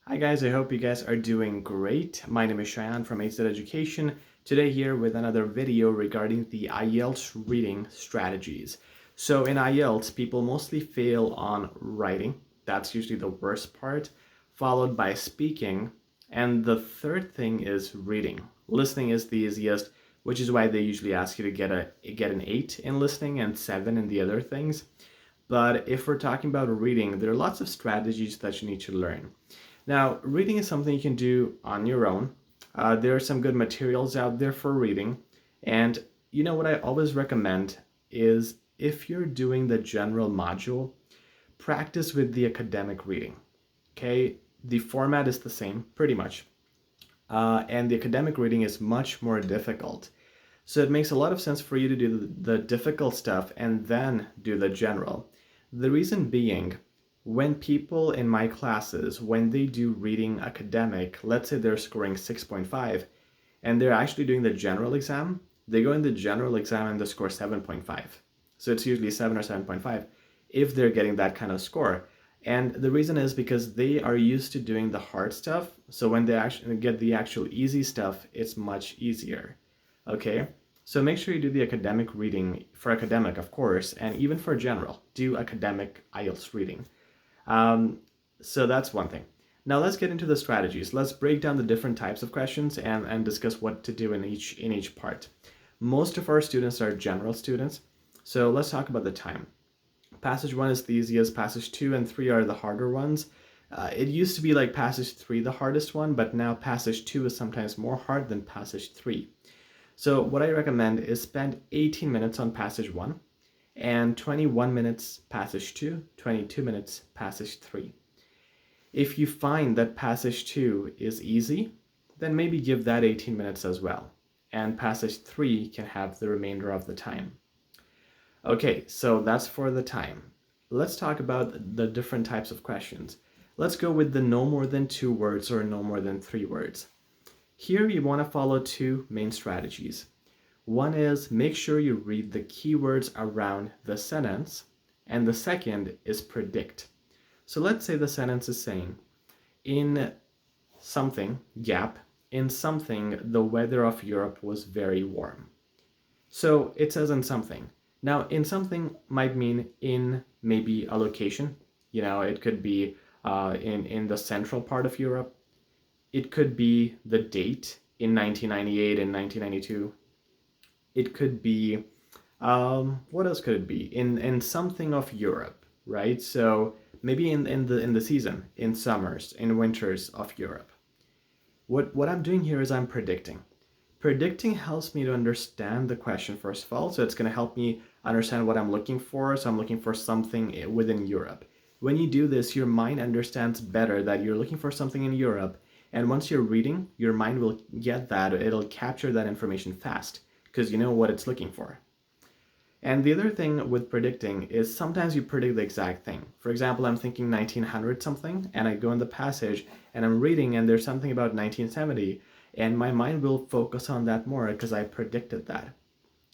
Hi guys, I hope you guys are doing great. My name is Cheyenne from HZad Education. Today here with another video regarding the IELTS reading strategies. So in IELTS, people mostly fail on writing. That's usually the worst part, followed by speaking. And the third thing is reading. Listening is the easiest, which is why they usually ask you to get an 8 in listening and 7 in the other things. But if we're talking about reading, there are lots of strategies that you need to learn. Now, reading is something you can do on your own. There are some good materials out there for reading. And you know what I always recommend is if you're doing the general module, practice with the academic reading. Okay, the format is the same pretty much. And the academic reading is much more difficult. So it makes a lot of sense for you to do the difficult stuff and then do the general. The reason being, when people in my classes, when they do reading academic, let's say they're scoring 6.5 and they're actually doing the general exam, they go in the general exam and they score 7.5. So it's usually 7 or 7.5 if they're getting that kind of score. And the reason is because they are used to doing the hard stuff. So when they actually get the actual easy stuff, it's much easier. Okay? So make sure you do the academic reading for academic, of course, and even for general, do academic IELTS reading. So that's one thing. Now let's get into the strategies. Let's break down the different types of questions and discuss what to do in each part. Most of our students are general students, so let's talk about the time. Passage 1 is the easiest, passage 2 and 3 are the harder ones. It used to be like passage 3 the hardest one, but now passage 2 is sometimes more hard than passage 3. So what I recommend is spend 18 minutes on passage 1 and 21 minutes passage 2, 22 minutes passage 3. If you find that passage 2 is easy, then maybe give that 18 minutes as well, and passage 3 can have the remainder of the time. Okay, so that's for the time. Let's talk about the different types of questions. Let's go with the no more than 2 words or no more than 3 words. Here you want to follow 2 main strategies. One is make sure you read the keywords around the sentence, and the second is predict. So let's say the sentence is saying, in something, gap, in something, the weather of Europe was very warm. So it says in something. Now, in something might mean in maybe a location. You know, it could be in the central part of Europe. It could be the date in 1998 and 1992. It could be, what else could it be? In something of Europe, right? So maybe in the season, in summers, in winters of Europe. What I'm doing here is I'm predicting. Predicting helps me to understand the question first of all, so it's going to help me understand what I'm looking for. So I'm looking for something within Europe. When you do this, your mind understands better that you're looking for something in Europe, and once you're reading, your mind will get that, it'll capture that information fast, because you know what it's looking for. And the other thing with predicting is sometimes you predict the exact thing. For example, I'm thinking 1900 something, and I go in the passage, and I'm reading, and there's something about 1970, and my mind will focus on that more because I predicted that.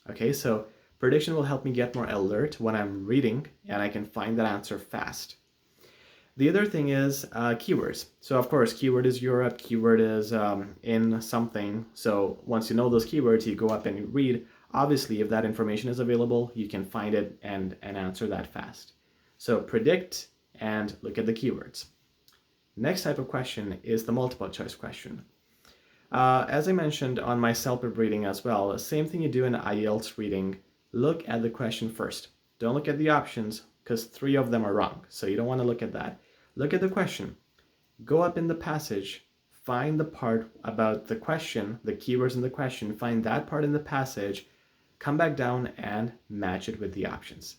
Okay, so prediction will help me get more alert when I'm reading, and I can find that answer fast. The other thing is keywords. So of course, keyword is Europe, keyword is in something. So once you know those keywords, you go up and you read. Obviously, if that information is available, you can find it and answer that fast. So predict and look at the keywords. Next type of question is the multiple choice question. As I mentioned on my CELPIP reading as well, same thing you do in IELTS reading, look at the question first. Don't look at the options because 3 of them are wrong. So you don't want to look at that. Look at the question. Go up in the passage, find the part about the question, the keywords in the question, find that part in the passage, come back down and match it with the options.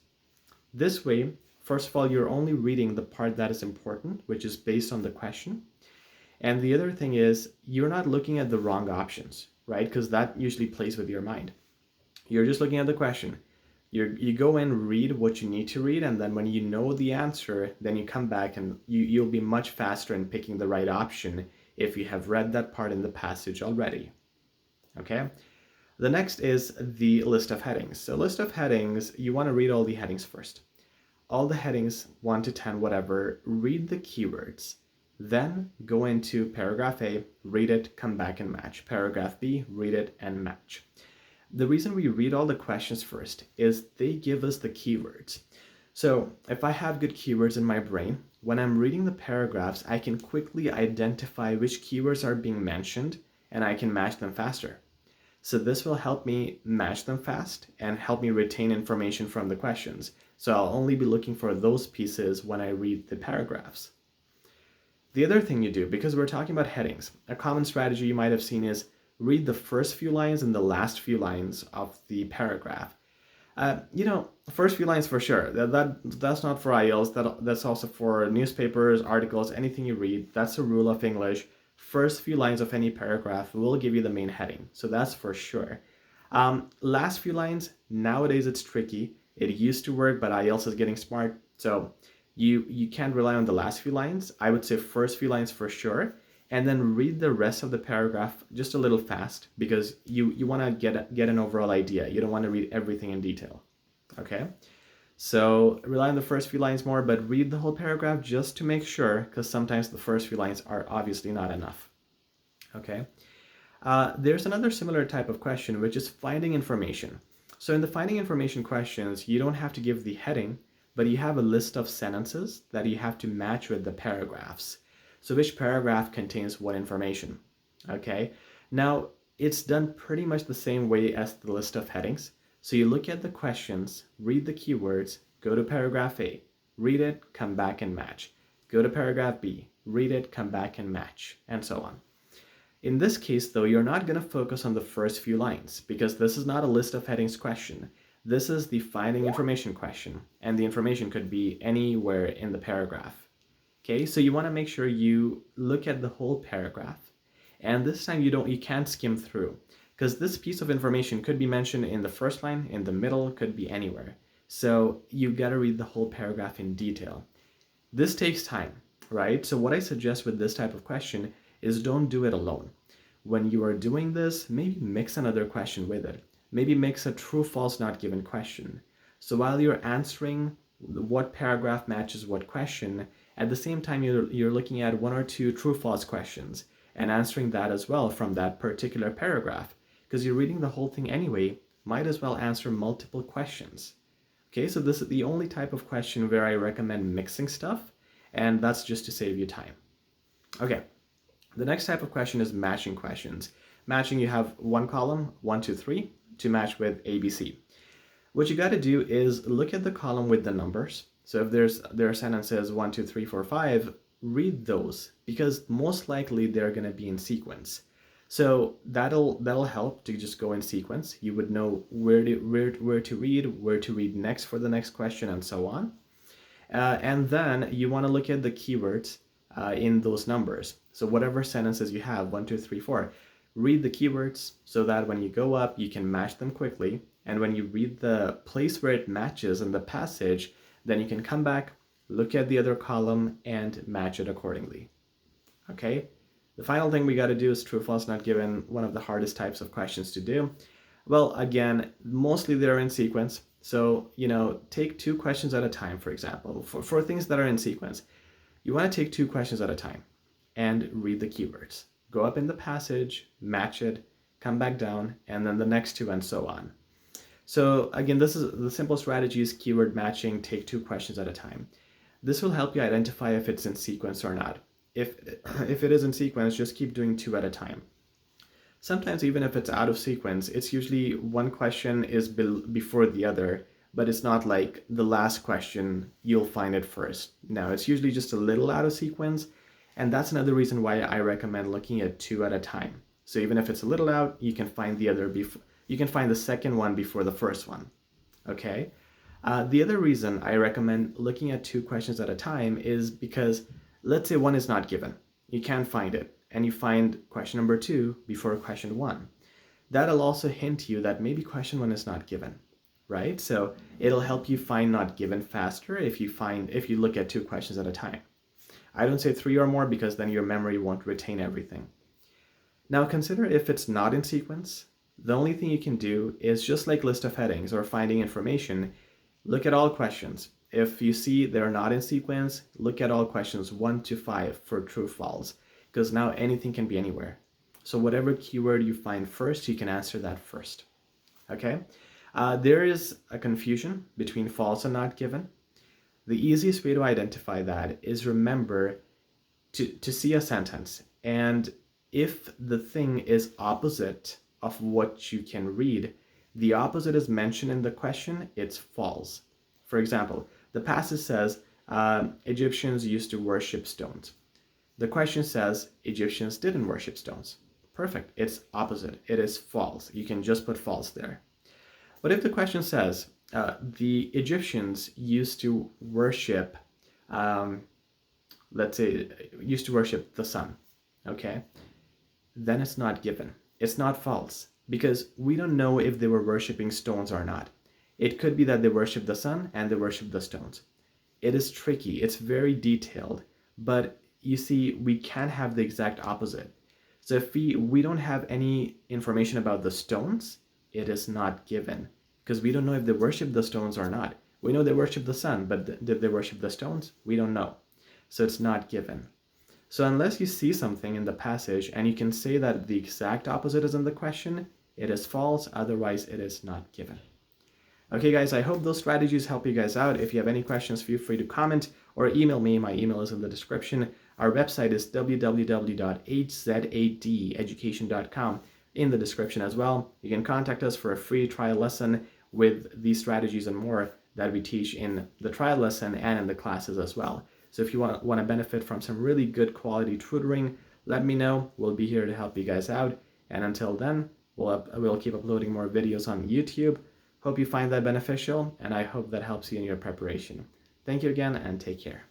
This way, first of all, you're only reading the part that is important, which is based on the question. And the other thing is you're not looking at the wrong options, right? Because that usually plays with your mind. You're just looking at the question. You go and read what you need to read, and then when you know the answer, then you come back and you'll be much faster in picking the right option if you have read that part in the passage already. Okay? The next is the list of headings. So list of headings, you want to read all the headings first. All the headings, 1 to 10, whatever, read the keywords. Then go into paragraph A, read it, come back and match. Paragraph B, read it and match. The reason we read all the questions first is they give us the keywords. So if I have good keywords in my brain, when I'm reading the paragraphs, I can quickly identify which keywords are being mentioned and I can match them faster. So this will help me match them fast and help me retain information from the questions. So I'll only be looking for those pieces when I read the paragraphs. The other thing you do, because we're talking about headings, a common strategy you might have seen is read the first few lines and the last few lines of the paragraph. First few lines for sure. That's not for IELTS. That's also for newspapers, articles, anything you read. That's a rule of English. First few lines of any paragraph will give you the main heading. So that's for sure. Last few lines, nowadays it's tricky. It used to work, but IELTS is getting smart. So you can't rely on the last few lines. I would say first few lines for sure. And then read the rest of the paragraph just a little fast because you want to get an overall idea. You don't want to read everything in detail. Okay? So rely on the first few lines more, but read the whole paragraph just to make sure, because sometimes the first few lines are obviously not enough. Okay? There's another similar type of question, which is finding information. So in the finding information questions, you don't have to give the heading, but you have a list of sentences that you have to match with the paragraphs. So which paragraph contains what information? Okay? Now, it's done pretty much the same way as the list of headings. So you look at the questions, read the keywords, go to paragraph A, read it, come back and match. Go to paragraph B, read it, come back and match, and so on. In this case, though, you're not going to focus on the first few lines because this is not a list of headings question. This is the finding information question, and the information could be anywhere in the paragraph. Okay, so you want to make sure you look at the whole paragraph, and this time you can't skim through, because this piece of information could be mentioned in the first line, in the middle, could be anywhere. So you got to read the whole paragraph in detail. This takes time, right? So what I suggest with this type of question is don't do it alone. When you are doing this, maybe mix another question with it. Maybe mix a true, false, not given question. So while you're answering what paragraph matches what question, at the same time you're looking at one or two true, false questions and answering that as well from that particular paragraph. Because you're reading the whole thing anyway, might as well answer multiple questions. Okay, so this is the only type of question where I recommend mixing stuff, and that's just to save you time. Okay, the next type of question is matching questions. Matching, you have one column, 1, 2, 3, to match with ABC. What you got to do is look at the column with the numbers. So if there are sentences 1, 2, 3, 4, 5, read those because most likely they're going to be in sequence. So that'll help to just go in sequence. You would know where to read next for the next question, and so on. And then you want to look at the keywords in those numbers. So whatever sentences you have, 1, 2, 3, 4, read the keywords so that when you go up, you can match them quickly. And when you read the place where it matches in the passage, then you can come back, look at the other column, and match it accordingly. Okay? The final thing we got to do is true, false, not given, one of the hardest types of questions to do. Well, again, mostly they're in sequence. So, take 2 questions at a time, for example. For things that are in sequence, you want to take 2 questions at a time and read the keywords. Go up in the passage, match it, come back down, and then the next 2, and so on. So again, this is the simple strategy is keyword matching, take 2 questions at a time. This will help you identify if it's in sequence or not. If it is in sequence, just keep doing 2 at a time. Sometimes even if it's out of sequence, it's usually one question is before the other, but it's not like the last question, you'll find it first. No, it's usually just a little out of sequence, and that's another reason why I recommend looking at 2 at a time. So even if it's a little out, you can find you can find the second one before the first one. Okay? The other reason I recommend looking at 2 questions at a time is because let's say one is not given. You can't find it, and you find question number 2 before question 1. That'll also hint you that maybe question 1 is not given, right? So it'll help you find not given faster if you look at 2 questions at a time. I don't say 3 or more because then your memory won't retain everything. Now consider if it's not in sequence. The only thing you can do is just like list of headings or finding information, look at all questions. If you see they're not in sequence, look at all questions 1 to 5 for true false, because now anything can be anywhere. So whatever keyword you find first, you can answer that first. Okay? There is a confusion between false and not given. The easiest way to identify that is remember to see a sentence, and if the thing is opposite of what you can read, the opposite is mentioned in the question, it's false. For example, the passage says Egyptians used to worship stones. The question says Egyptians didn't worship stones. Perfect, it's opposite, it is false. You can just put false there. But if the question says the Egyptians used to worship let's say, used to worship the sun, okay, then it's not given. It's not false, because we don't know if they were worshiping stones or not. It could be that they worship the sun and they worship the stones. It is tricky. It's very detailed, but you see, we can have the exact opposite. So if we don't have any information about the stones, it is not given, because we don't know if they worship the stones or not. We know they worship the sun, but did they worship the stones? We don't know. So it's not given. So unless you see something in the passage and you can say that the exact opposite is in the question, it is false, otherwise it is not given. Okay guys, I hope those strategies help you guys out. If you have any questions, feel free to comment or email me. My email is in the description. Our website is www.HZadeducation.com, in the description as well. You can contact us for a free trial lesson with these strategies and more that we teach in the trial lesson and in the classes as well. So if you want to benefit from some really good quality tutoring, let me know. We'll be here to help you guys out. And until then, we'll keep uploading more videos on YouTube. Hope you find that beneficial, and I hope that helps you in your preparation. Thank you again, and take care.